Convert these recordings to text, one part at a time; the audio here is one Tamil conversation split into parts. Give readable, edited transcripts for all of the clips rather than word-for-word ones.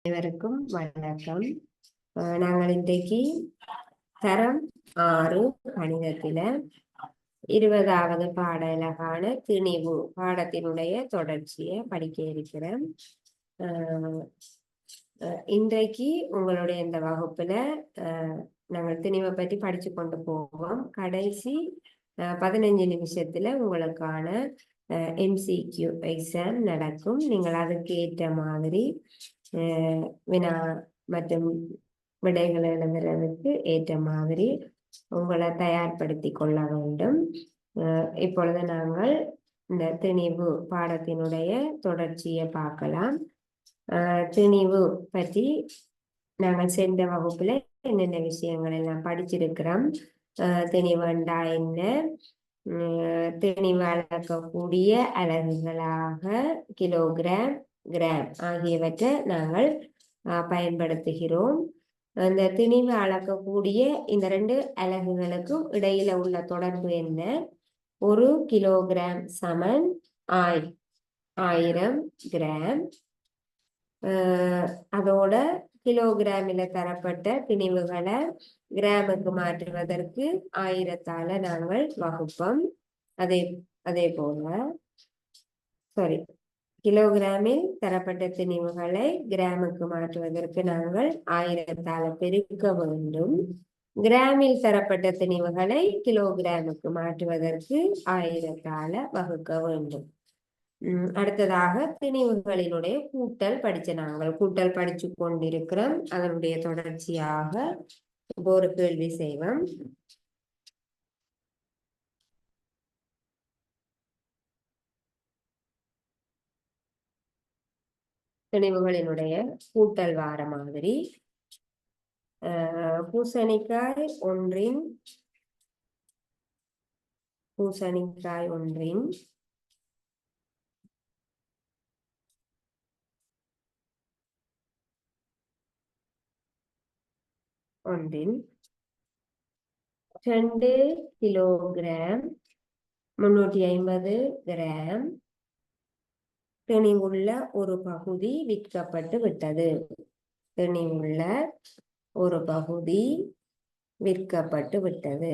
அனைவருக்கும் வணக்கம். நாங்கள் இன்றைக்கு தரம் 6 கணிதத்தில 20வது பாடலகான திணிவு பாடத்தினுடைய தொடர்ச்சியை படிக்க இருக்கிறோம். இன்றைக்கு உங்களுடைய இந்த வகுப்புல நாங்கள் திணிவை பற்றி படிச்சு கொண்டு போவோம். கடைசி 15 நிமிஷத்துல உங்களுக்கான MCQ எக்ஸாம் நடக்கும். நீங்கள் அதுக்கு ஏற்ற மாதிரி வினா மற்றும் விடைகளை எழுதுறதுக்கு ஏற்ற மாதிரி உங்களை தயார்படுத்தி கொள்ள வேண்டும். இப்பொழுது நாங்கள் இந்த திணிவு பாடத்தினுடைய தொடர்ச்சியை பார்க்கலாம். திணிவு பற்றி நாங்கள் சென்ற வகுப்புல என்னென்ன விஷயங்கள் எல்லாம் படிச்சிருக்கிறோம். திணிவண்டா என்ன, திணிவு அளக்கக்கூடிய அலகுகளாக கிலோகிராம், கிராம் ஆகியவற்றை நாங்கள் பயன்படுத்துகிறோம். அந்த திணிவு அளக்கக்கூடிய இந்த 2 அலகுகளுக்கும் இடையில உள்ள தொடர்பு என்ன? 1 கிலோகிராம் சமன் 1000 கிராம். அதோட கிலோகிராமில தரப்பட்ட திணிவுகளை கிராமுக்கு மாற்றுவதற்கு 1000ஆல நாங்கள் வகுப்போம். அதே போல கிலோகிராமில் தரப்பட்ட திணிவுகளை கிராமுக்கு மாற்றுவதற்கு நாங்கள் 1000ஆல பெருக்க வேண்டும். கிராமில் தரப்பட்ட திணிவுகளை கிலோகிராமுக்கு மாற்றுவதற்கு 1000ஆல வகுக்க வேண்டும். அடுத்ததாக திணிவுகளினுடைய கூட்டல் படிச்ச நாங்கள் கூட்டல் படிச்சு கொண்டிருக்கிறோம். அதனுடைய தொடர்ச்சியாக ஒரு கேள்வி செய்வோம். திணிவுகளினுடைய கூட்டல் வார மாதிரி பூசணிக்காய் ஒன்றின் ஒன்றின் 2 கிலோகிராம் 350 கிராம் திணிவுள்ள ஒரு பகுதி விற்கப்பட்டு விட்டது. திணிவுள்ள ஒரு பகுதி விற்கப்பட்டு விட்டது.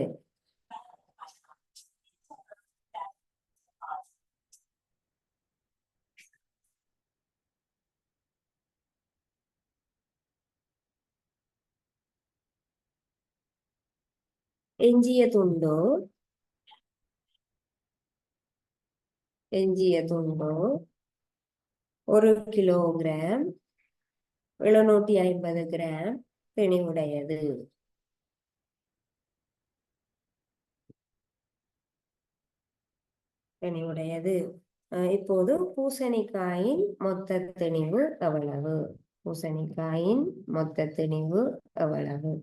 எஞ்சிய துண்டோ 1 கிலோகிராம் 750 கிராம் திணிவுடையது. இப்போது பூசணிக்காயின் மொத்த திணிவு எவ்வளவு? பூசணிக்காயின் மொத்த திணிவு எவ்வளவு?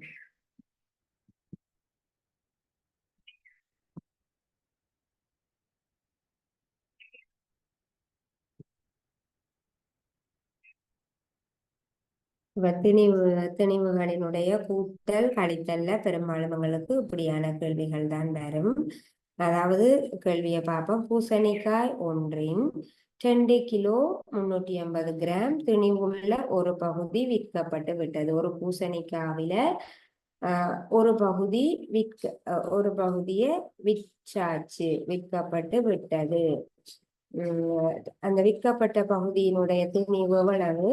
திணிவுகளினுடைய கூட்டல் கழித்தல்ல பெரும்பாலும் இப்படியான கேள்விகள் தான் வரும். அதாவது கேள்வியை பார்ப்போம். பூசணிக்காய் ஒன்றின் 2 கிலோ 350 கிராம் திணிவுள்ள ஒரு பகுதி விற்கப்பட்டு விட்டது. ஒரு பூசணிக்காவில ஒரு பகுதியை விற்கப்பட்டு விட்டது. அந்த விற்கப்பட்ட பகுதியினுடைய திணிவு எவ்வளவு?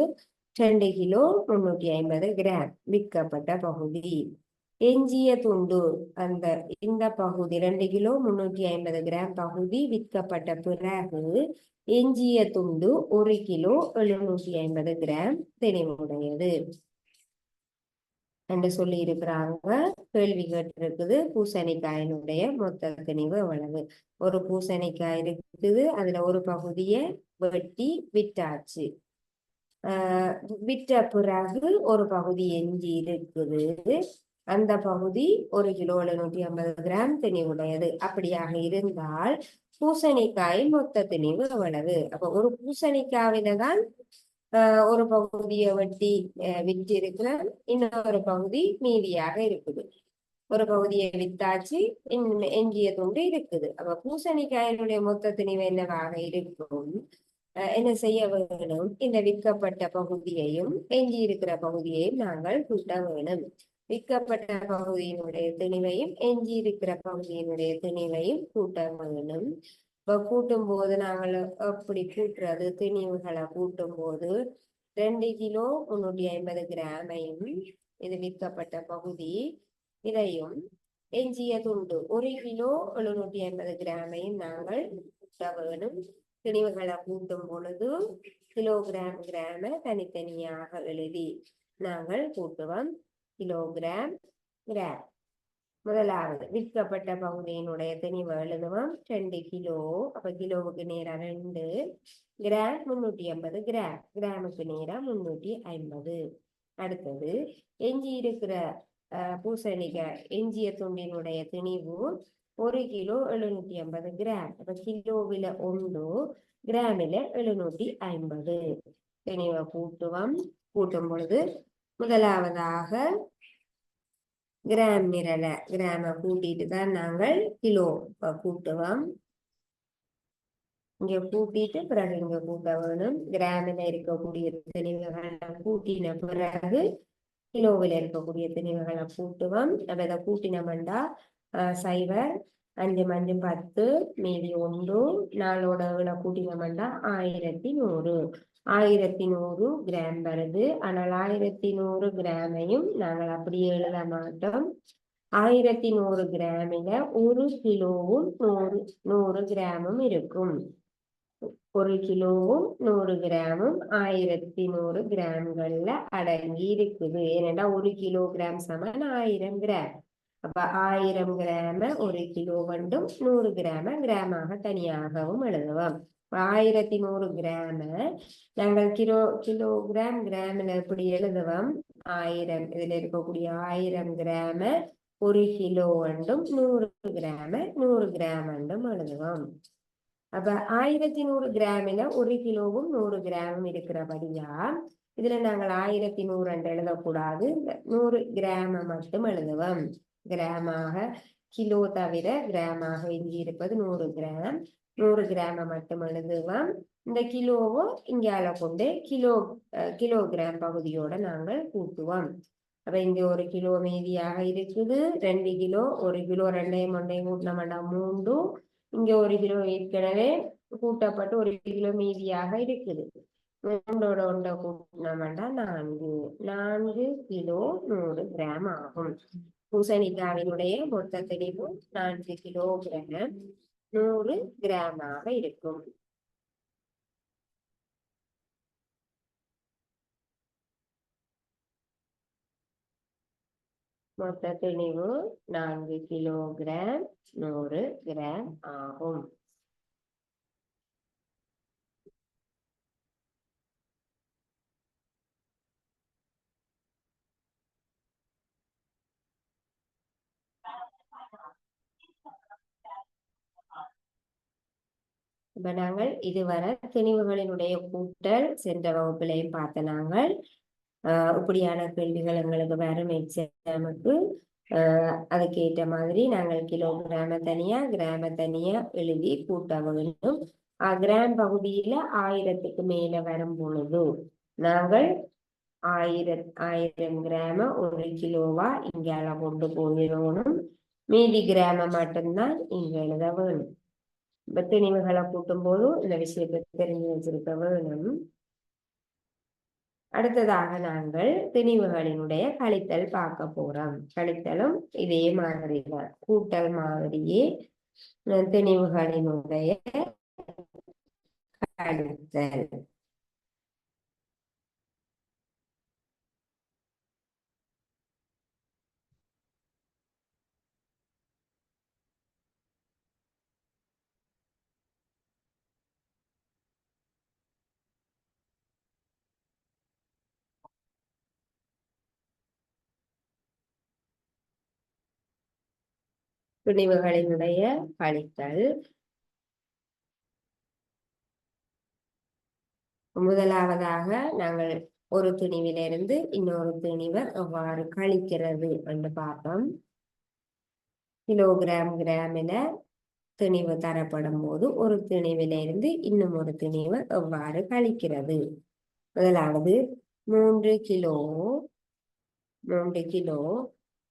2 கிலோ 350 கிராம் விற்கப்பட்ட பகுதி. எஞ்சிய துண்டு இந்த பகுதி 2 கிலோ 350 கிராம் பகுதி விற்கப்பட்ட பிறகு எஞ்சிய துண்டு 1 கிலோ 750 கிராம் திணிவுடையது என்று சொல்லி இருக்கிறாங்க. கேள்வி கேட்டிருக்குது பூசணிக்காயினுடைய மொத்த திணிவு எவ்வளவு? ஒரு பூசணிக்காய் இருக்குது, அதுல ஒரு பகுதியை வெட்டி விட்டாச்சு. விட்ட பிறகு ஒரு பகுதி எஞ்சி இருக்குது. அந்த பகுதி 1 கிலோ 750 கிராம் திணிவுடையது. அப்படியாக இருந்தால் பூசணிக்காய் மொத்த திணிவு எவ்வளவு? அப்ப ஒரு பூசணிக்காவில தான் ஒரு பகுதியை வெட்டி விட்டு இருக்கிறான், இன்னொரு பகுதி மீதியாக இருக்குது. ஒரு பகுதியை வித்தாச்சு, எஞ்சிய துண்டு இருக்குது. அப்ப பூசணிக்காயினுடைய மொத்த திணிவு என்னவாக இருக்கும்? என்ன செய்ய வேணும்? இந்த விற்கப்பட்ட பகுதியையும் எஞ்சி இருக்கிற பகுதியையும் நாங்கள் கூட்ட வேணும். விற்கப்பட்ட பகுதியினுடைய திணிவையும் எஞ்சி இருக்கிற பகுதியினுடைய திணிவையும் கூட்ட வேணும். இப்ப கூட்டும் போது நாங்கள் எப்படி கூட்டுறது? திணிவுகளை கூட்டும் போது 2 கிலோ 350 கிராமையும், இது விற்கப்பட்ட பகுதி, இதையும் எஞ்சிய துண்டு 1 கிலோ 750 கிராமையும் நாங்கள் கூட்ட வேணும். திணிவுகளை கூட்டும் பொழுது கிலோகிராம் கிராம தனித்தனியாக எழுதி நாங்கள் கூட்டுவோம். Kilogram gram. முதலாவது விற்கப்பட்ட பகுதியினுடைய திணிவு எழுதுவோம். 2 கிலோ, அப்ப கிலோவுக்கு நேரம் 2 கிராம் 350 கிராம், கிராமுக்கு நேரம் 350. அடுத்தது எஞ்சி இருக்கிற பூசணிக்காய் எஞ்சிய துண்டினுடைய திணிவு 1 கிலோ 750 கிராம். அப்ப கிலோவில 1, கிராமில 750. திணிவை கூட்டுவோம். கூட்டும் பொழுது முதலாவதாக கிராம் நிரல கிராம கூட்டிட்டு தான் நாங்கள் கிலோ கூட்டுவோம். இங்க கூட்டிட்டு பிறகு இங்க கூட்ட வேணும். கிராமில இருக்கக்கூடிய திணிவுகளை கூட்டின பிறகு கிலோவில் இருக்கக்கூடிய திணிவுகளை கூட்டுவோம். நம்ம இதை கூட்டினோம்டா 0 5 5 10 மீதி 1 4 கூட்டினோம்டா 1100. 1100 கிராம் வருது. ஆனால் 1100 கிராமையும் நாங்கள் அப்படியே எழுத மாட்டோம். 1100 கிராமில 1 கிலோவும் 100 கிராமும் இருக்கும். 1 கிலோவும் 100 கிராமும் 1100 கிராம்கள்ல அடங்கி இருக்குது. ஏனென்றா 1 கிலோகிராம் சமன் 1000 கிராம். அப்ப 1000 கிராம 1 கிலோ வண்டும் 100 கிராம கிராமாக தனியாகவும் எழுதுவோம். 1100 கிராம நாங்கள் கிலோகிராம் கிராமில் எப்படி எழுதுவோம்? 1000, இதுல இருக்கக்கூடிய 1000 கிராம 1 கிலோ வண்டும் 100 கிராம 100 கிராம் வண்டும் எழுதுவோம். அப்ப 1100 கிராமில 1 கிலோவும் 100 கிராமும் இருக்கிறபடியா இதுல நாங்கள் 1100 எழுதக்கூடாது. 100 கிராம மட்டும் எழுதுவோம். கிராமாக, கிலோ தவிர கிராமாக எஞ்சி இருப்பது 100 கிராம். 100 கிராம மட்டும் எழுதுவோம். இந்த கிலோவும் இங்கால கொண்டு கிலோகிராம் பகுதியோட நாங்கள் கூட்டுவோம். அப்ப இங்க 1 கிலோ மீதியாக இருக்குது. 2 கிலோ, 1 கிலோ 2யும் 1யும் கூட்டினோம்னா 3. இங்க 1 கிலோ ஏற்கனவே கூட்டப்பட்டு 1 கிலோ மீதியாக இருக்குது. 3ஓட 1 கூட்டினோம்னா 4 கிலோ 100 கிராம் ஆகும். பூசணிக்காவினுடைய மொத்த திணிவு 4 கிலோகிராம் 100 கிராமாக இருக்கும். மொத்த திணிவு 4 கிலோகிராம் 100 கிராம் ஆகும். இப்ப நாங்கள் இதுவரை திணிவுகளினுடைய கூட்டல் சென்ற வகுப்பிலையும் பார்த்த நாங்கள் இப்படியான கேள்விகள் எங்களுக்கு வரும் எக்ஸாமுக்கு. அதுக்கேற்ற மாதிரி நாங்கள் கிலோகிராம தனியா கிராம தனியா எழுதி கூட்ட வேண்டும். கிராம் பகுதியில 1000க்கு மேல வரும் பொழுது நாங்கள் 1000 கிராம 1 கிலோவா இங்கால கொண்டு போயிடணும். மீதி கிராம மட்டும்தான் இங்க எழுத வேணும். திணிவுகளை கூட்டும் போது இந்த விஷயத்தை தெரிஞ்சு வச்சிருக்க வேணும். அடுத்ததாக நாங்கள் திணிவுகளினுடைய கழித்தல் பார்க்க போறோம். கழித்தலும் இதே மாதிரி தான், கூட்டல் மாதிரியே திணிவுகளினுடைய கழித்தல். திணிவுகளினுடைய கழித்தல். முதலாவதாக நாங்கள் ஒரு திணிவிலிருந்து இன்னொரு திணிவை எவ்வாறு கழிக்கிறது என்று பார்த்தோம். கிலோகிராம் கிராமில திணிவு தரப்படும் போது ஒரு திணிவிலிருந்து இன்னும் ஒரு திணிவு எவ்வாறு கழிக்கிறது. முதலாவது 3 கிலோ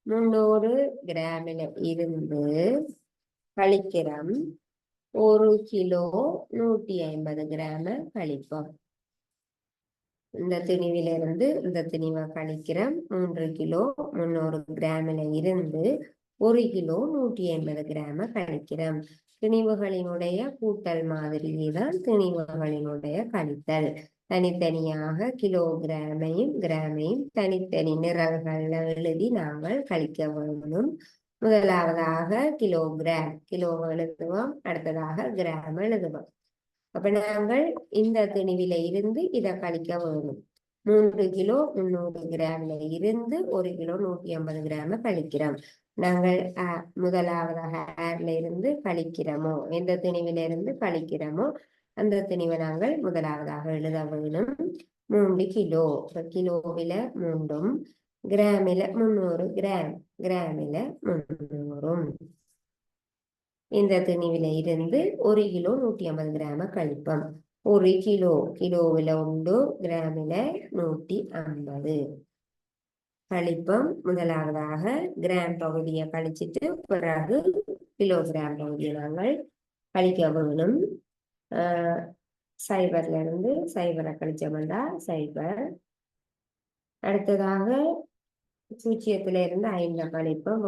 300 கிராமில் இருந்து கழிக்கிறோம் 1 கிலோ 150 கிராம கழிப்போம். இந்த திணிவிலிருந்து இந்த திணிவை கழிக்கிறோம் 3 கிலோ 300 கிராமில் இருந்து 1 கிலோ 150 கிராம கழிக்கிறோம். திணிவுகளினுடைய கூட்டல் மாதிரியே தான் திணிவுகளினுடைய கழித்தல். தனித்தனியாக கிலோகிராமையும் கிராமையும் தனித்தனி நிரல்கள் எழுதி நாங்கள் கழிக்க வேண்டும். முதலாவதாக கிலோகிராம் கிலோ எழுதுவோம், அடுத்ததாக கிராம் எழுதுவோம். அப்ப நாங்கள் இந்த திணிவில இருந்து இதை கழிக்க வேணும். 3 கிலோ 300 கிராம்ல இருந்து 1 கிலோ 150 கிராம கழிக்கிறோம். நாங்கள் முதலாவதாக ஆர்ல இருந்து கழிக்கிறோமோ, எந்த திணிவில இருந்து கழிக்கிறோமோ அந்த திணிவை நாங்கள் முதலாவதாக எழுத வேணும். 3 கிலோ கிலோவில 3 கிராமில 300 கிராம் கிராமில 300. இந்த திணிவில இருந்து 1 கிலோ 150 கிராம கழிப்போம். 1 கிலோ கிலோவில 1 கிராமில 150 கழிப்போம். முதலாவதாக கிராம் பகுதியை கழிச்சிட்டு பிறகு கிலோகிராம் பகுதியை நாங்கள் கழிக்க வேணும். 0 இருந்து 0 கழிச்சோம்னா 0. அடுத்ததாக 0 இருந்து 5 கழிப்போம்.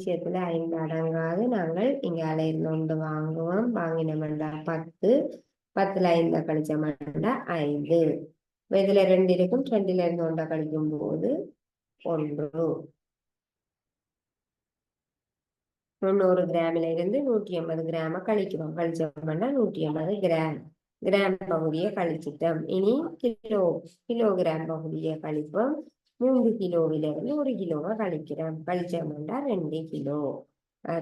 0 5 அடங்காது. நாங்கள் இங்கால இருந்து 1 வாங்குவோம். வாங்கினோம்னா 10. 10 5 கழிச்சோம்னா 5. இதுல 2 இருக்கும். 2 இருந்து 1 கழிக்கும் போது 1. 300 கிராமில இருந்து 150 கிராம கழிக்கிறோம். கழிச்சோம்னா 150 கிராம் கிராம் பகுதியை கழிச்சிட்டோம். இனி கிலோகிராம் பகுதியை கழிப்போம். 3 கிலோவில இருந்து 1 கிலோவை கழிக்கிறோம். கழிச்சோம்னா 2 கிலோ.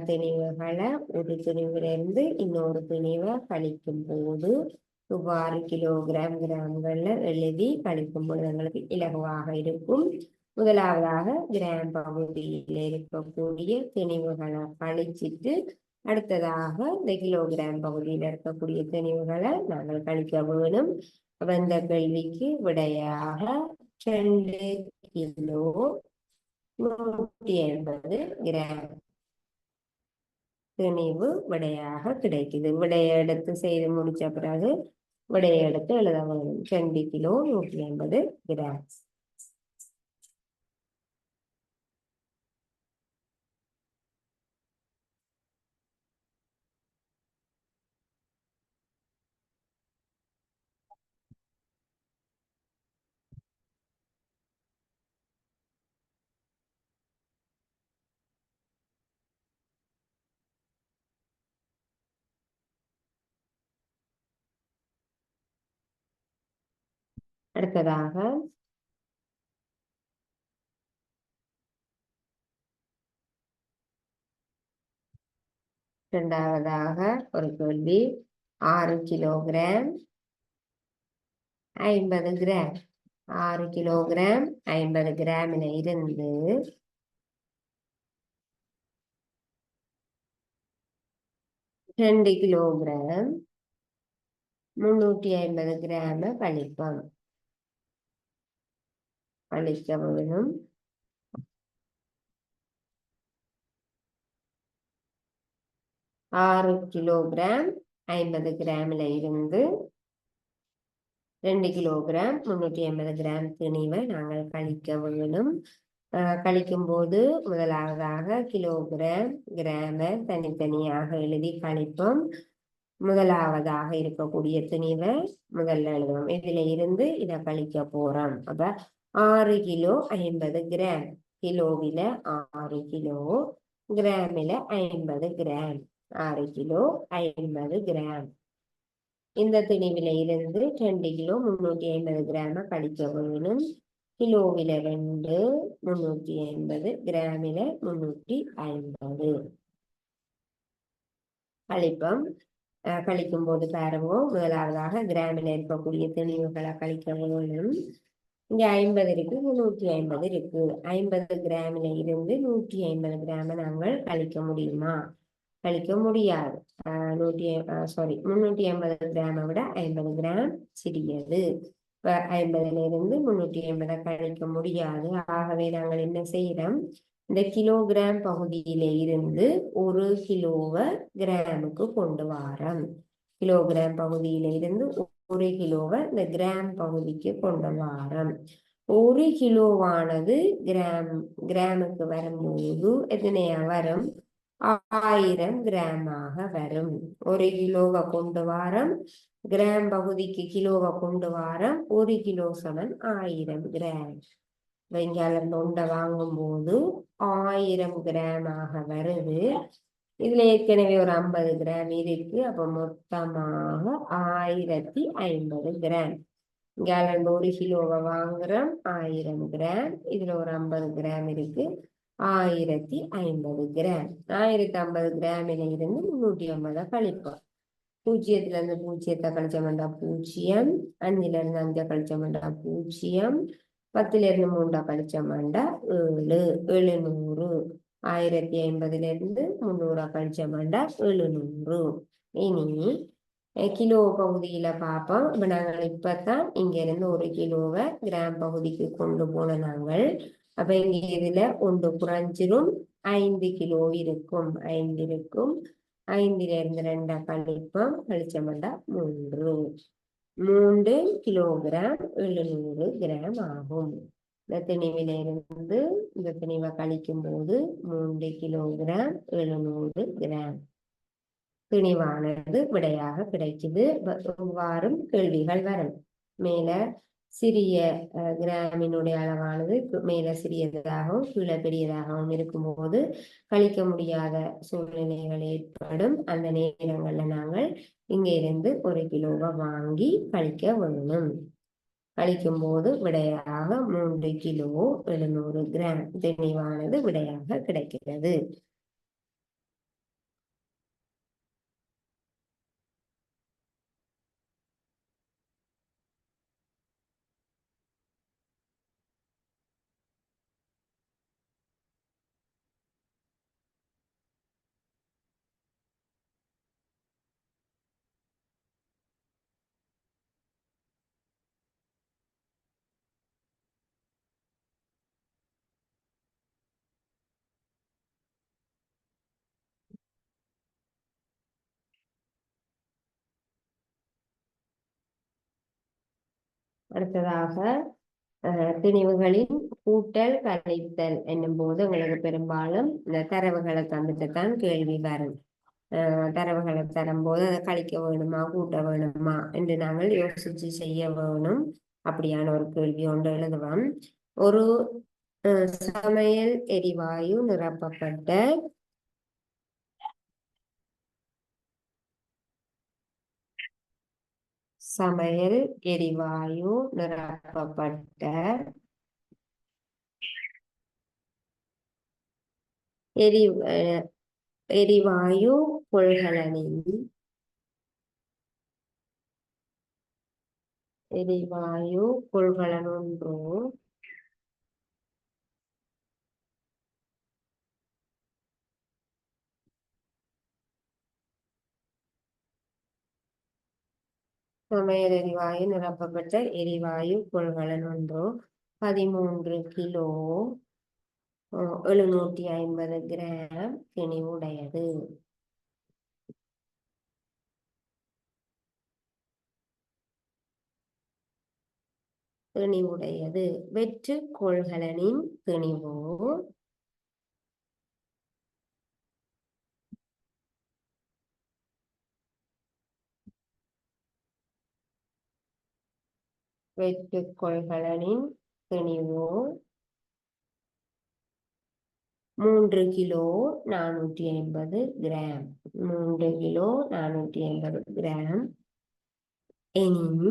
திணிவுகளை ஒரு திணிவுல இருந்து இன்னொரு திணிவை கழிக்கும் போது இவ்வாறு கிலோகிராம் கிராம்கள்ல எழுதி கழிக்கும் போது எங்களுக்கு இலகுவாக இருக்கும். முதலாவதாக கிராம் பகுதியில் இருக்கக்கூடிய திணிவுகளை கழிச்சிட்டு அடுத்ததாக இந்த கிலோகிராம் பகுதியில் இருக்கக்கூடிய திணிவுகளை நாங்கள் கழிக்க வேணும். இந்த கேள்விக்கு விடையாக 2 கிலோ 150 கிராம் திணிவு விடையாக கிடைக்குது. விடையை எடுத்து செய்து முடிச்ச பிறகு விடையை எடுத்து எழுத வேணும். 2 கிலோ 150 கிராம். அடுத்ததாக இரண்டாவதாக ஒரு கேள்வி. 6 கிலோகிராம் 50 கிராம் 6 கிலோகிராம் 50 கிராமில இருந்து 2 கிலோகிராம் 350 கிராம கழிப்போம். கழிக்க வேணும். 6 கிலோகிராம் 50 கிராமில இருந்து 2 கிலோகிராம் 350 கிராம் திணிவை நாங்கள் கழிக்க வேணும். கழிக்கும் போது முதலாவதாக கிலோகிராம் கிராம தனித்தனியாக எழுதி கழிப்போம். முதலாவதாக இருக்கக்கூடிய திணிவை முதல்ல எழுதுவோம். இதுல இருந்து இதை கழிக்க போறோம். அப்ப 6 கிலோ 50 கிராம் கிலோவில 6 கிலோ கிராமில 50 கிராம் 6 கிலோ 50 கிராம். இந்த திணிவில இருந்து 2 கிலோ 350 கிராம கழிக்க வேணும். கிலோவில 2 350 கிராமில 350 கழிப்போம். கழிக்கும் போது பாருங்க, முதலாவதாக கிராமில இருக்கக்கூடிய திணிவுகளை கழிக்க வேணும். இங்க 50 இருக்கு, 350 இருக்கு. 50 கிராமில இருந்து 150 கிராம நாங்கள் கழிக்க முடியுமா? கழிக்க முடியாது. 350 கிராமை விட 50 கிராம் சிறியது. 50ல இருந்து 380 கழிக்க முடியாது. ஆகவே நாங்கள் என்ன செய்யறோம், இந்த கிலோகிராம் பகுதியில இருந்து 1 கிலோவை கிராமுக்கு கொண்டு வாரோம். கிலோகிராம் பகுதியில இருந்து 1 கிலோவை இந்த கிராம் பகுதிக்கு கொண்டு வாரோம். 1 கிலோவானது கிராமுக்கு வரும்போது எத்தனையா வரும்? 1000 கிராமாக வரும். 1 கிலோவை கொண்டு வாரம், கிராம் பகுதிக்கு கிலோவை கொண்டு வாரம், 1 கிலோ சமன் 1000 கிராம். வெங்காயம் தொண்டை வாங்கும் போது 1000 கிராமாக வருது. இதுல ஏற்கனவே ஒரு 50 கிராம் இருக்கு. அப்ப மொத்தமாக 1050 கிராம். இங்க 1 கிலோவை வாங்குறோம், 1000 கிராம். இதுல ஒரு 50 கிராம் இருக்கு, 1050 கிராம். 1050 கிராமில இருந்து 350 கழிப்போம். 0ல இருந்து 0 கழிச்சோம்னா 0, 5ல இருந்து 5 கழிச்சோம்னா 0, 10ல இருந்து 3 கழிச்சோம்னா 7, 700. 1050ல இருந்து 300 கழிச்சோம்னா 700. இனி கிலோ பகுதியில பார்ப்போம். இப்ப நாங்கள் இப்பதான் இங்க இருந்து 1 கிலோவை கிராம் பகுதிக்கு கொண்டு போன நாங்கள். அப்ப இங்க இதுல 1 குறைஞ்சிரும், 5 கிலோ இருக்கும். 5 இருக்கும். 5ல இருந்து 2 கழிப்போம், கழிச்சோம்னா 3. 3 கிலோகிராம் 700 கிராம் ஆகும். இந்த திணிவில இருந்து இந்த திணிவை கழிக்கும் போது 3 கிலோகிராம் 700 கிராம் திணிவானது விடையாக கிடைக்குது. வாரும் கேள்விகள் வரும். மேல சிறிய கிராமினுடைய அளவானது மேல சிறியதாகவும் கீழே பெரியதாகவும் இருக்கும்போது கழிக்க முடியாத சூழ்நிலைகள் ஏற்படும். அந்த நேரங்கள்ல நாங்கள் இங்க இருந்து 1 கிலோவை வாங்கி கழிக்க வேணும். கழிக்கும் போது விடையாக 3 கிலோ 700 கிராம் திணிவானது விடையாக கிடைக்கிறது. அடுத்ததாக திணிவுகளின் கூட்டல் கழித்தல் என்னும் போது உங்களுக்கு பெரும்பாலும் இந்த தரவுகளை தந்துட்டு தான் கேள்வி வரும். தரவுகளை தரும்போது அதை கழிக்க வேணுமா கூட்ட வேணுமா என்று நாங்கள் யோசிச்சு செய்ய வேணும். அப்படியான ஒரு கேள்வி ஒன்று எழுதுவோம். ஒரு சமையல் எரிவாயு நிரப்பப்பட்ட சமையல் எரிவாயு நிரப்பப்பட்ட எரிவாயு கொள்கலனின் எரிவாயு கொள்கலன் ஒன்று சமையல் எரிவாயு நிரப்பப்பட்ட எரிவாயு கொள்கலன் ஒன்று 13 கிலோ 750 கிராம் திணிவுடையது. திணிவுடையது. வெற்று கொள்கலனின் திணிவு வெற்று கொள்கலனின் திணிவு 3 கிலோ 450 கிராம். 3 கிலோ 450 கிராம் எனின்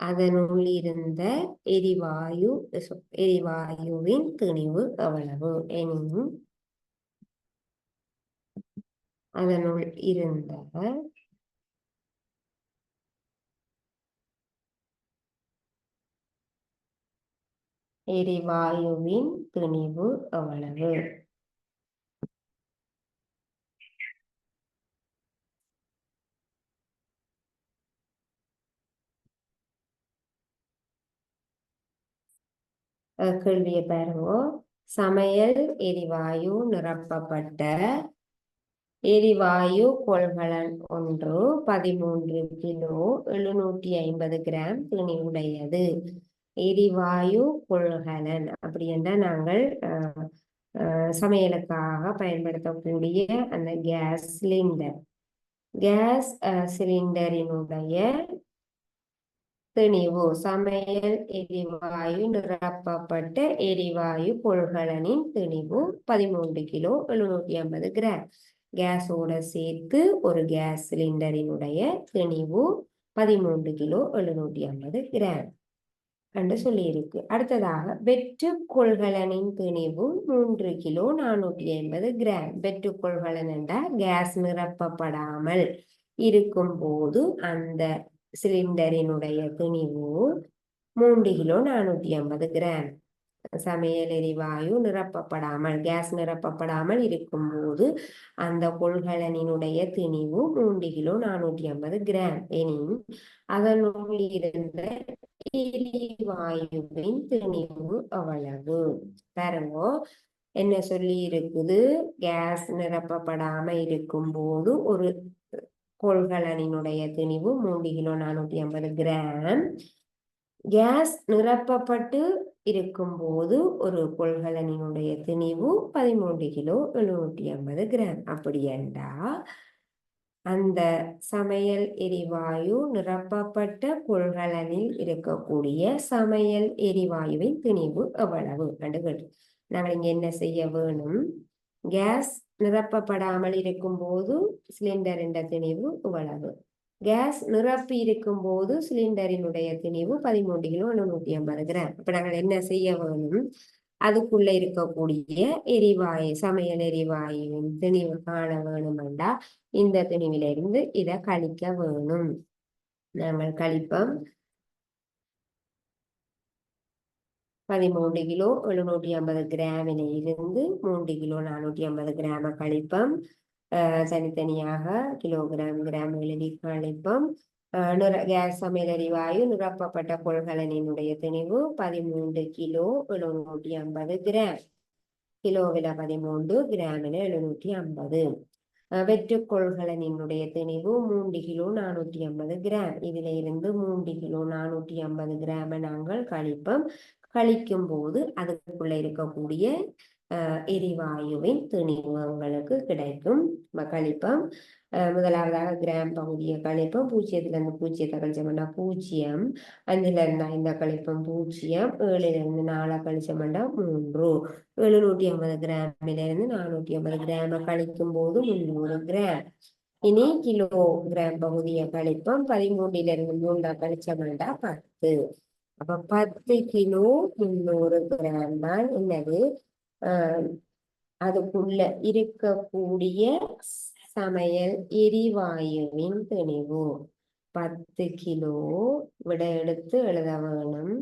அதனுள் இருந்த எரிவாயுவின் திணிவு எவ்வளவு? எனின் அதனுள் இருந்த எரிவாயுவின் திணிவு எவ்வளவு? கேள்வியை பாருங்க. சமையல் எரிவாயு நிரப்பப்பட்ட எரிவாயு கொள்கலன் ஒன்று 13 கிலோ 750 கிராம் திணிவுடையது. எரிவாயு கொள்கலன் அப்படி என்றால் நாங்கள் சமையலுக்காக பயன்படுத்தக்கூடிய அந்த கேஸ் சிலிண்டர். கேஸ் சிலிண்டரினுடைய திணிவு சமையல் எரிவாயு நிரப்பப்பட்ட எரிவாயு கொள்கலனின் திணிவு 13 கிலோ 750 கிராம். கேஸோட சேர்த்து ஒரு கேஸ் சிலிண்டரினுடைய திணிவு 13 கிலோ 750 கிராம் என்று சொல்லியிருக்கு. அடுத்ததாக வெற்று கொள்கலனின் திணிவு 3 கிலோ 450 கிராம். வெற்று கொள்கலன் என்றால் கேஸ் நிரப்பப்படாமல் இருக்கும் போது அந்த சிலிண்டரினுடைய திணிவு 3 கிலோ 450 கிராம். சமையல் எரிவாயு நிரப்பப்படாமல் கேஸ் நிரப்பப்படாமல் இருக்கும்போது அந்த கொள்கலனினுடைய திணிவு 3 கிலோ 450 கிராம் எனின் அதனுள் இருந்த எரிவாயுவின் திணிவு அவ்வளவு. பாருங்க என்ன சொல்லி இருக்குது. கேஸ் நிரப்பப்படாம இருக்கும்போது ஒரு கொள்கலனினுடைய திணிவு 3 கிலோ 450 கிராம். கேஸ் நிரப்பப்பட்டு இருக்கும்போது ஒரு கொள்கலனினுடைய திணிவு 13 கிலோ 750 கிராம். அப்படி என்றா அந்த சமையல் எரிவாயு நிரப்பப்பட்ட கொள்கலனில் இருக்கக்கூடிய சமையல் எரிவாயுவின் திணிவு எவ்வளவு கண்டுகள். நாங்கள் இங்க என்ன செய்ய வேணும். கேஸ் நிரப்பப்படாமல் இருக்கும்போது சிலிண்டரின் திணிவு இவ்வளவு. கேஸ் நிரப்பி இருக்கும்போது சிலிண்டரினுடைய திணிவு 13 கிலோ 750 கிராம். இப்ப நாங்கள் என்ன செய்ய வேணும். அதுக்குள்ள இருக்கக்கூடிய எரிவாயு சமையல் எரிவாயுவின் திணிவு காண வேணுமெண்டா இந்த திணிவிலிருந்து இதை கழிக்க வேணும். நாங்கள் கழிப்போம். 13 கிலோ 750 கிராமில் இருந்து 3 கிலோ 450 கிராம கழிப்போம். தனித்தனியாக கிலோகிராம் கிராம் எழுதி கழிப்போம். கேஸ் சமையல் எரிவாயு நிரப்பப்பட்ட கொள்கலனினுடைய திணிவு 13 கிலோ 750 கிராம். கிலோவில 13 கிராமில் 750. வெற்று கொள்கலனினுடைய திணிவு 3 கிலோ 450 கிராம். இதில இருந்து 3 கிலோ 450 கிராம நாங்கள் கழிப்போம். கழிக்கும் போது அதுக்குள்ள இருக்கக்கூடிய எரிவாயுவின் திணிவு உங்களுக்கு கிடைக்கும். கழிப்போம். முதலாவதாக கிராம் பகுதியை கழிப்போம். 0லிருந்து 0 கழிச்சோம்னா 0. 5லிருந்து 5 கழிப்போம் 0. 7லிருந்து 4 கழிச்சோம்னா 3. 750 கிராமிலிருந்து 450 கிராம கழிக்கும் போது 300 கிராம். இனி கிலோ கிராம் பகுதியை கழிப்போம். 13லிருந்து 3 கழிச்சோம்னா 10. அப்ப 10 கிலோ 300 கிராம் தான் என்னது அதுக்குள்ள இருக்கக்கூடிய சமையல் எரிவாயுவின் திணிவு. 10 கிலோ விட எடுத்து எழுத வேணும்.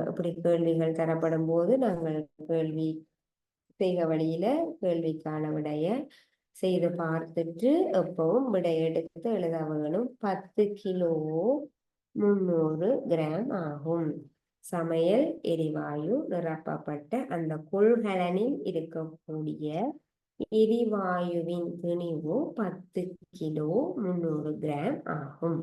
இப்படி கேள்விகள் தரப்படும் போது நாங்கள் கேள்வி செய்த வழியில கேள்விக்கான விடைய செய்து பார்த்துட்டு எப்பவும் விடை எடுத்து எழுத வேணும். 10 கிலோ 300 கிராம் ஆகும். சமையல் எரிவாயு நிரப்பப்பட்ட அந்த கொள்கலனில் இருக்கக்கூடிய எரிவாயுவின் திணிவு 10 கிலோ 300 கிராம் ஆகும்.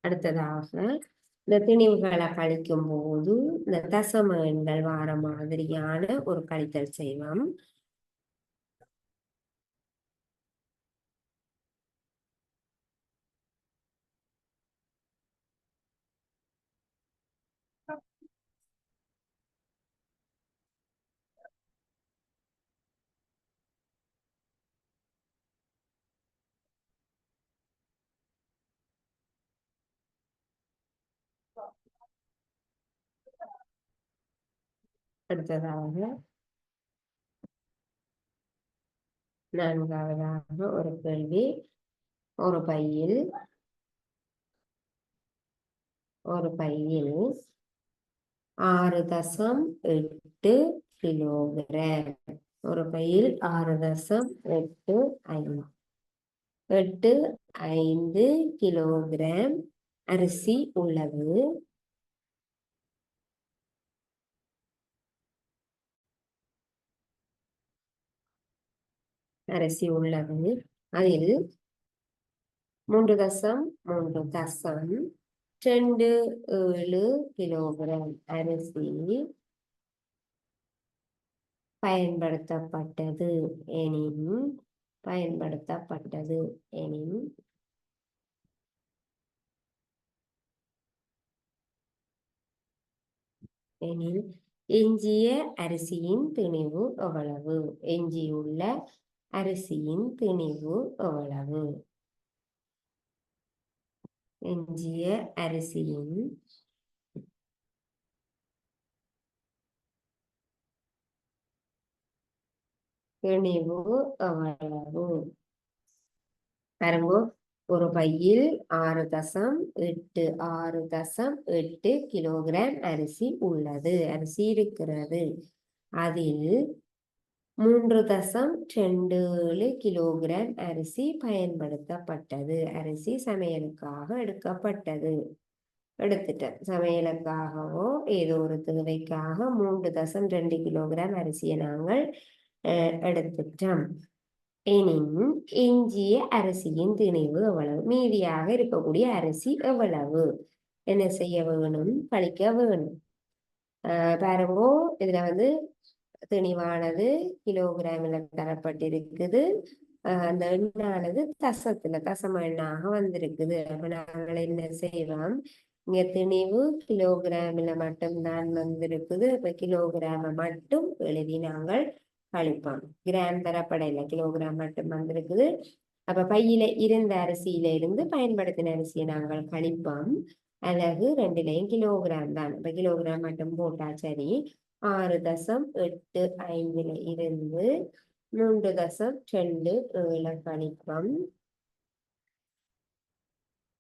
அடுத்ததாக இந்த திணிவுகளை கழிக்கும் போது இந்த தசம எண்கள் வார மாதிரியான ஒரு கழித்தல் செய்வோம். அடுத்ததாக நான்காவதாக ஒரு கேள்வி. ஒரு பையில் 6.8 கிலோகிராம். ஒரு பையில் 6.85 கிலோகிராம் அரிசி உள்ளது. அதில் 3.27 கிலோகிராம் அரிசி பயன்படுத்தப்பட்டது எனின் எஞ்சிய அரிசியின் திணிவு எவ்வளவு? எஞ்சியுள்ள அரிசியின் திணிவு எவ்வளவு? எஞ்சிய அரிசியின் திணிவு எவ்வளவு? பாருங்க, ஒரு பையில் 6.8 கிலோகிராம் அரிசி உள்ளது. அரிசி இருக்கிறது. அதில் 3.27 கிலோகிராம் அரிசி பயன்படுத்தப்பட்டது. அரிசி சமையலுக்காக எடுத்துட்டேன். சமையலுக்காகவோ ஏதோ ஒரு தேவைக்காக 3.2 கிலோகிராம் அரிசியை நாங்கள் எடுத்துட்டோம். எனின் எஞ்சிய அரிசியின் திணிவு எவ்வளவு? மீதியாக இருக்கக்கூடிய அரிசி எவ்வளவு? என்ன செய்ய வேணும்? கழிக்க வேணும். பாருங்க, இதுல திணிவானது கிலோகிராமில் தரப்பட்டிருக்குது. அந்த எண்ணானது தசம எண்ணாக வந்திருக்குது. அப்ப நாங்கள் என்ன செய்வோம்? இங்க திணிவு கிலோகிராமில் மட்டும்தான் வந்திருக்குது. இப்ப கிலோகிராம மட்டும் எழுதி நாங்கள் கழிப்போம். கிராம் தரப்படையில கிலோகிராம் மட்டும் வந்திருக்குது. அப்ப பையில இருந்த அரிசியில இருந்து பயன்படுத்தின அரிசியை நாங்கள் கழிப்போம். அலகு 2லையும் கிலோகிராம் தான். இப்ப கிலோகிராம் மட்டும் போட்டா சரி. 6.85 இருந்து 3.27 கழிப்போம்.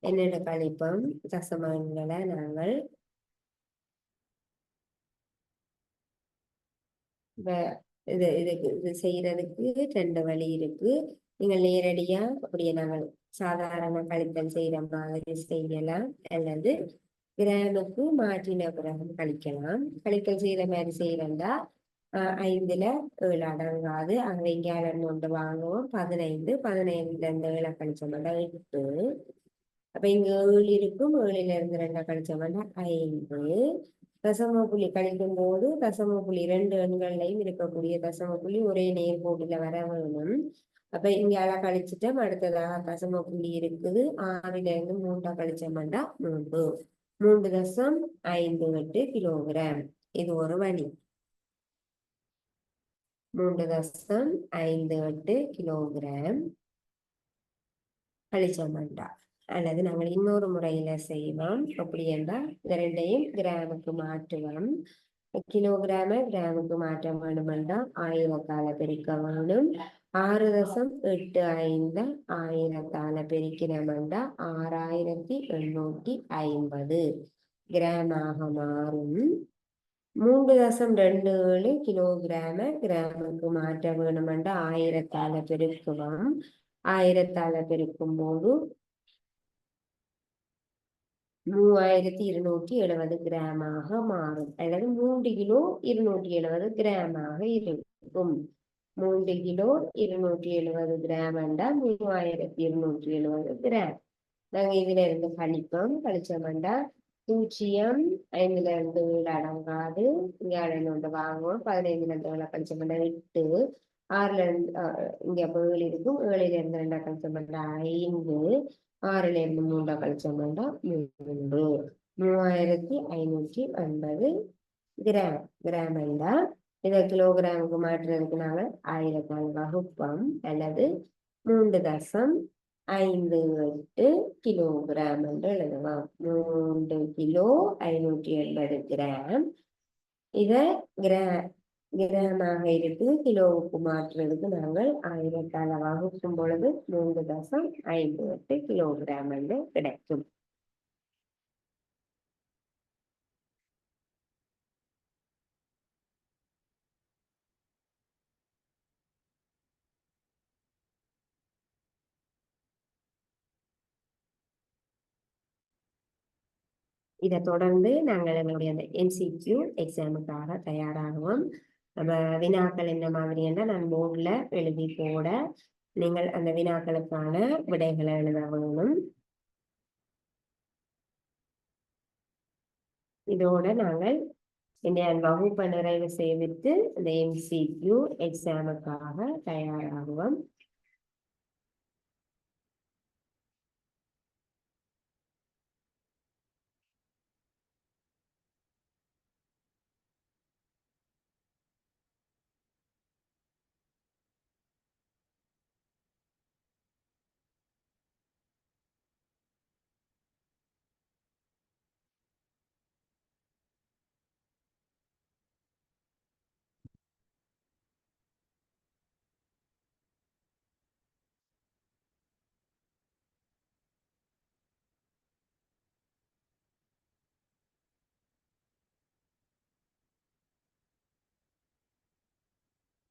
என்னென்ன கழிப்போம்? தசமங்களை நாங்கள் இது செய்யறதுக்கு 2 வழி இருக்கு. நீங்கள் நேரடியா அப்படியே நாங்கள் சாதாரண கழித்தல் செய்யற மாதிரி செய்யலாம், அல்லது கிராமுக்கு மாற்றின பிறகு கழிக்கலாம். கழித்தல் செய்யற மாதிரி செய்யறா 5ல் 7 அடங்காது. அங்க இங்கால கொண்டு வாங்குவோம். 15 இந்த 7 கழிச்சோம்னா 8. அப்ப இங்க 7 இருக்கும். 7ல இருந்து 2 கழிச்சோம்னா 5. தசம புள்ளி கழிக்கும் போது தசம புள்ளி 2 எண்கள்லையும் இருக்கக்கூடிய தசம புள்ளி ஒரே நேர்கோட்டில வர வேணும். அப்ப இங்கால கழிச்சுட்டோம். அடுத்ததாக தசம புள்ளி இருக்குது. 6ல இருந்து 3 கழிச்சோம்னா 3.58 கிலோகிராம். இது ஒரு வழி. 3.58 கிலோகிராம் கழிச்சோம்டா. அல்லது நாங்கள் இன்னொரு முறையில செய்வோம். அப்படி என்றால் இந்த 2ஐயும் கிராமுக்கு மாற்றுவோம். கிலோகிராம கிராமுக்கு மாற்ற வேண்டுமென்றா 1000ஆல பெருக்க வேணும். 6.85 1000ஆல பெருக்கினோம்டா 6850 கிராமாக மாறும். 3.27 கிலோகிராம கிராமுக்கு மாற்ற வேணுமென்றா 1000ஆல பெருக்குவோம். 1000ஆல பெருக்கும் போது 3270 கிராமாக மாறும். அல்லது 3 கிலோ 270 கிராமாக இருக்கும். 3 கிலோ 270 கிராம் என்றால் 3270 கிராம். நாங்க இதுல இருந்து கழிப்போம். கழிச்சோம்டா 0 5ல இருந்து 7 அடங்காது. இங்க ஒன்று வாங்குவோம். 15ல இருந்து 7 கழிச்சோம்டா 8. 6ல இருந்து இங்க 7 இருக்கும். 7ல இருந்து 2 கழிச்சோம்டா 5. 6ல இருந்து 3 கழிச்சோம்டா 3. 3550 கிராம் என்றா இதை கிலோகிராமுக்கு மாற்றுறதுக்கு நாங்கள் 1000ஆல் வகுப்போம். அல்லது 3.58 கிலோகிராம் என்று எழுதுவோம். 3 கிலோ 580 கிராம் இத கிர கிரகமாக இருக்கு கிலோவுக்கு மாற்றுறதுக்கு நாங்கள் ஆயிரத்தால வகுக்கும் பொழுது 3.58 கிலோகிராம் என்று கிடைக்கும். இதை தொடர்ந்து நாங்கள் எங்களுடைய அந்த MCQ எக்ஸாமுக்காக தயாராகுவோம். நம்ம வினாக்கள் என்ன மாதிரி என்றால் நான் போர்டில் எழுதி போட நீங்கள் அந்த வினாக்களுக்கான விடைகளை எழுத வேணும். இதோட நாங்கள் இந்த வகுப்பை நிறைவு செய்துட்டு இந்த MCQ எக்ஸாமுக்காக தயாராகுவோம்.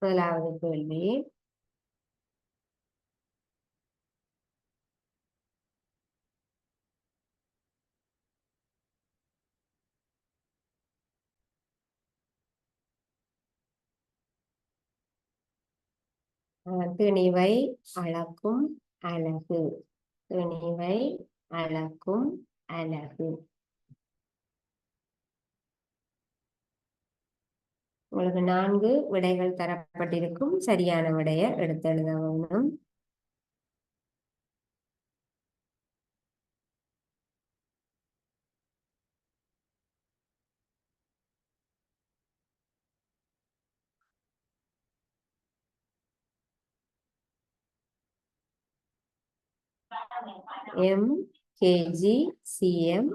முதலாவது கேள்வி, திணிவை அளக்கும் அலகு. திணிவை அளக்கும் அலகு. உங்களுக்கு 4 விடைகள் தரப்பட்டிருக்கும். சரியான விடையை எடுத்து எழுத வேணும். M, kg, cm,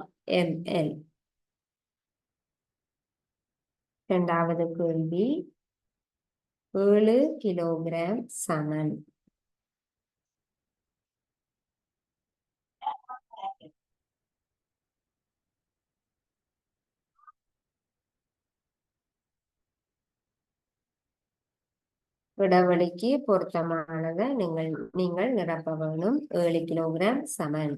ml. இரண்டாவது கேள்வி, 7 கிலோகிராம் சமன். இடைவெளிக்கு பொருத்தமானதை நீங்கள் நிரப்ப வேணும். 7 கிலோகிராம் சமன்.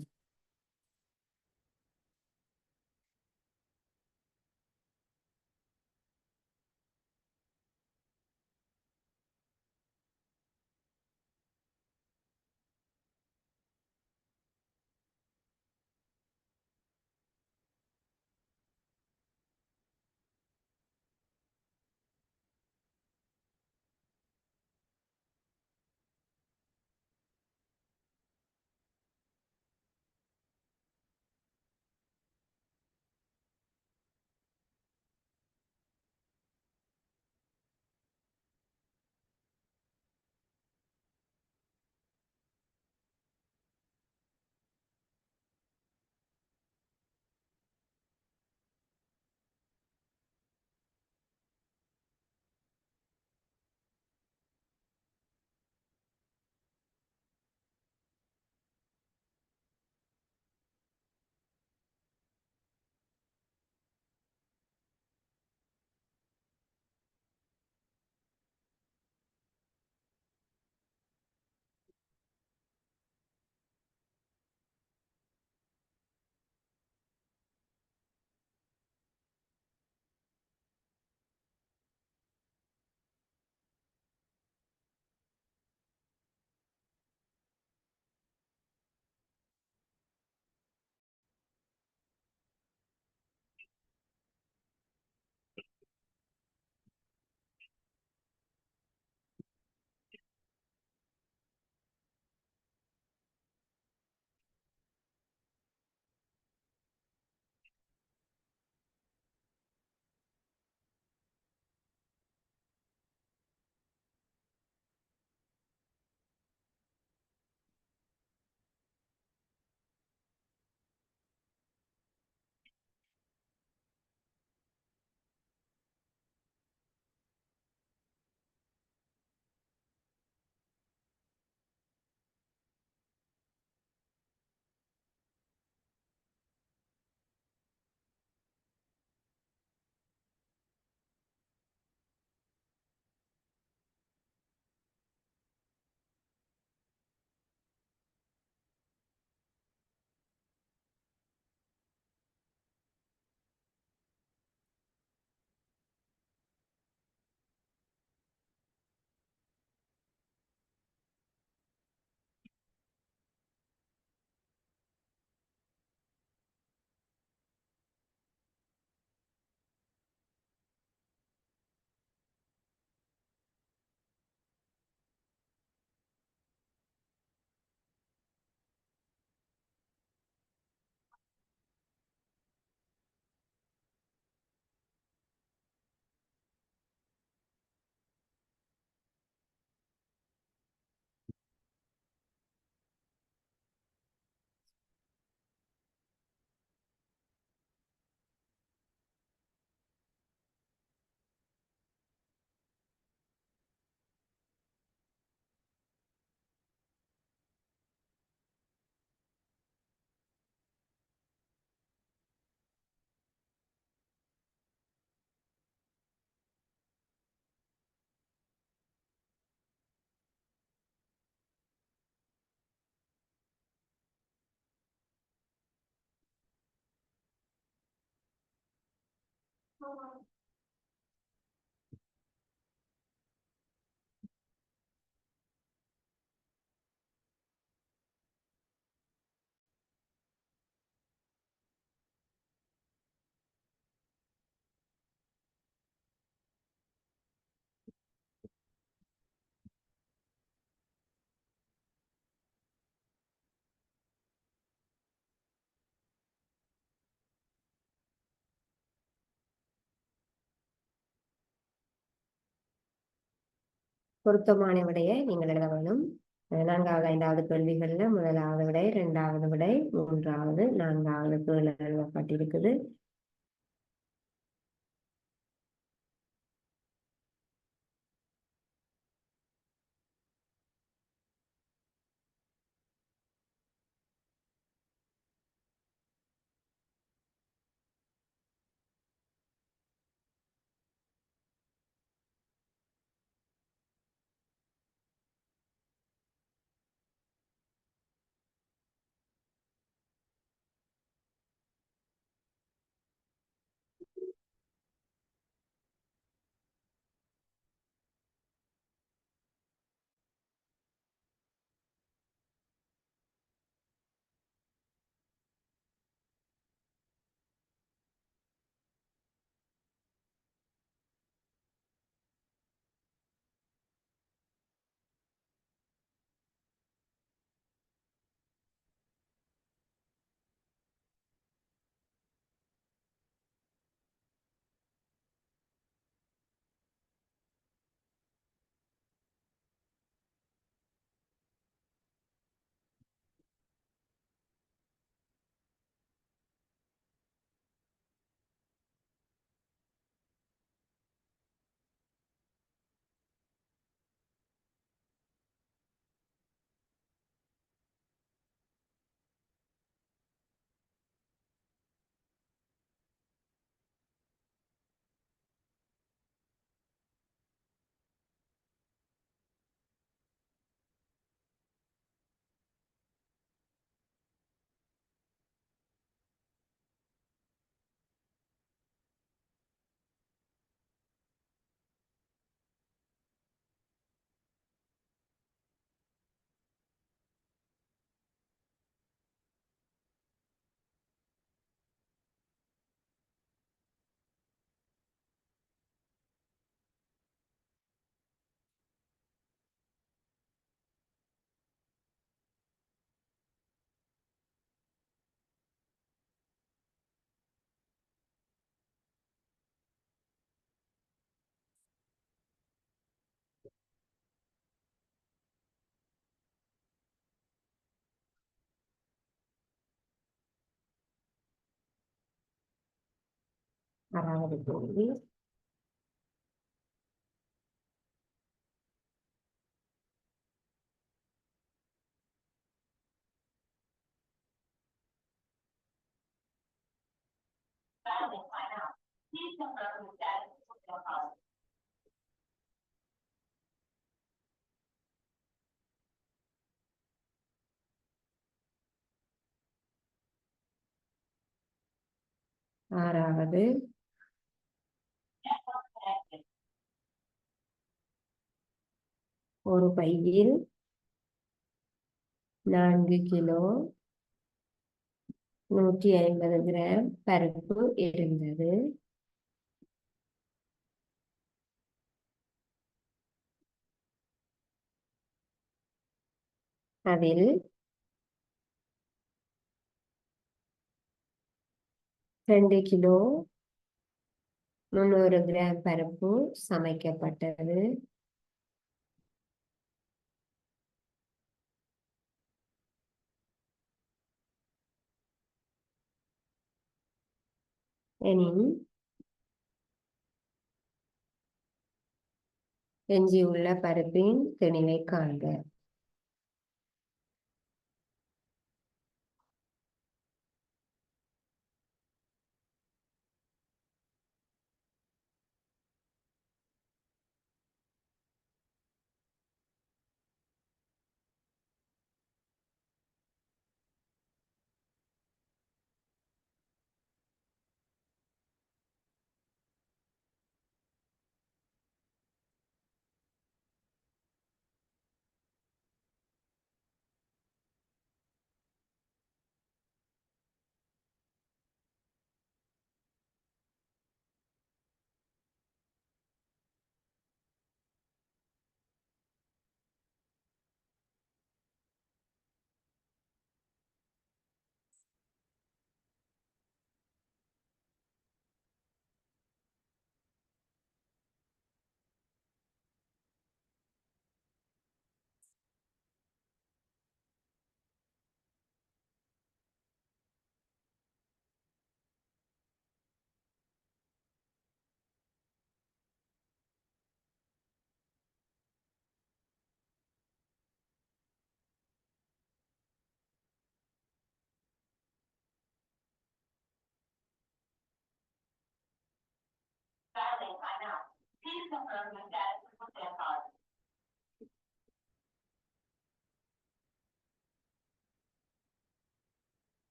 பொருத்தமான விடையை நீங்கள் எழுத வேணும். நான்காவது ஐந்தாவது கேள்விகள்ல முதலாவது விடை, இரண்டாவது விடை, மூன்றாவது, நான்காவது கேள்வி எழுதப்பட்டிருக்குது. ஆறாவது கேள்வி. ஆறாவது, ஒரு பையில் 4 கிலோ 150 கிராம் பருப்பு இருந்தது. அதில் 2 கிலோ 300 கிராம் பருப்பு சமைக்கப்பட்டது. எனின் எஞ்சியுள்ள பருப்பின் திணிவை காண்க.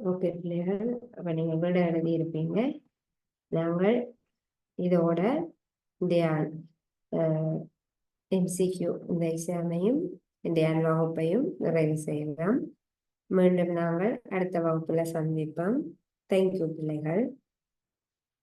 ஓகே பிள்ளைகள், அப்ப நீங்க விட எழுதியிருப்பீங்க. நாங்கள் இதோட இந்த MCQ இந்த எக்ஸாமையும் இந்த வகுப்பையும் நிறைவு செய்யலாம். மீண்டும் நாங்கள் அடுத்த வகுப்புல சந்திப்போம். தேங்க்யூ பிள்ளைகள்.